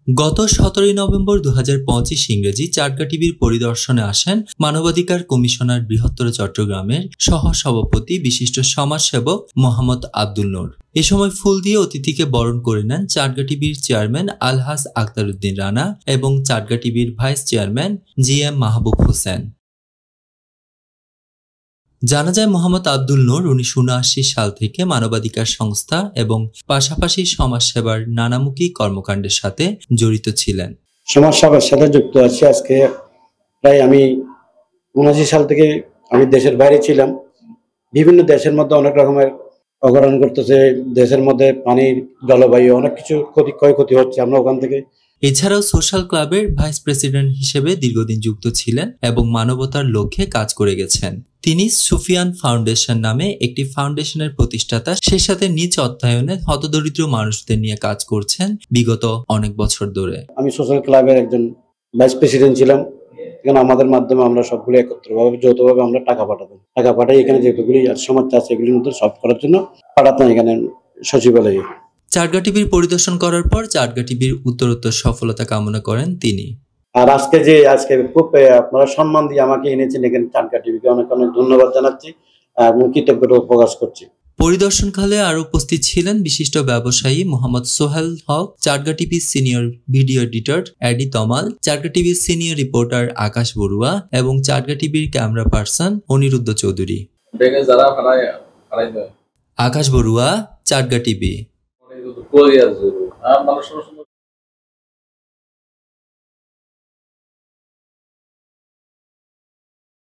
গত 17 নভেম্বর 2025 ইংরেজি চাটগা টিভির পরিদর্শনে আসেন মানবাধিকার কমিশনার বৃহত্তর চট্টগ্রামের সহ-সভাপতি বিশিষ্ট সমাজসেবক মোহাম্মদ আব্দুল নূর। এ সময় ফুল দিয়ে অতিথিকে বরণ করে নেন চাটগা টিভির চেয়ারম্যান আলহাজ আখতার উদ্দিন রানা এবং চাটগা টিভির vice chairman GM. Mahbub Hossain. জানা যায়, মোহাম্মদ আব্দুল নূর 1979 সাল থেকে মানবাধিকার সংস্থা এবং পাশাপাশি সমাজসেবার নানামুখী কর্মকাণ্ডের সাথে জড়িত ছিলেন। সমাজসেবার সাথে যুক্ত আছি। আজকে প্রায় আমি 79 সাল থেকে আমি দেশের বাইরে ছিলাম। বিভিন্ন দেশের মধ্যে অনেক রকমের অঘটন ঘটতেছে, দেশের মধ্যে পানির, জলবায়ু অনেক কিছু ক্ষয়ক্ষতি হচ্ছে। আমরা ওখান থেকে এছাড়াও সোশ্যাল ক্লাবের ভাইস প্রেসিডেন্ট হিসেবে দীর্ঘদিন যুক্ত ছিলেন এবং মানবতার লক্ষ্যে কাজ করে গেছেন। তিনি সুফিয়ান ফাউন্ডেশন নামে একটি ফাউন্ডেশনের প্রতিষ্ঠাতা। সে সাথে নিজ অর্থায়নে হতদরিদ্র মানুষদের নিয়ে কাজ করছেন বিগত অনেক বছর ধরে। আমি সোশ্যাল ক্লাবের একজন ভাইস প্রেসিডেন্ট ছিলাম। এখানে আমাদের মাধ্যমে আমরা সবগুলো একত্রভাবে যৌথভাবে আমরা টাকা পাঠাই এখানে যেগুলি সমস্যা আছে এগুলির মধ্যে সলভ করার জন্য পাঠাতাম এখানে সচিবালয়ে। চাটগা টিভির পরিদর্শন করার পর চাটগা টিভির উত্তরোত্তর সফলতা কামনা করেন তিনি। আর আজকে খুব আপনারা সম্মান দিয়ে আমাকে এনেছেন এখানে চাটগা টিভিকে অনেক অনেক ধন্যবাদ জানাচ্ছি এবং কৃতজ্ঞতা প্রকাশ করছি। পরিদর্শনকালে আরো উপস্থিত ছিলেন বিশিষ্ট ব্যবসায়ী মোহাম্মদ সোহেল হক, চাটগা টিভির সিনিয়র ভিডিও এডিটর এডি তমাল, চাটগা টিভির সিনিয়র রিপোর্টার আকাশ বড়ুয়া এবং চাটগা টিভির ক্যামেরা পার্সন অনিরুদ্ধ চৌধুরী। আকাশ বড়ুয়া, চাটগা টিভি।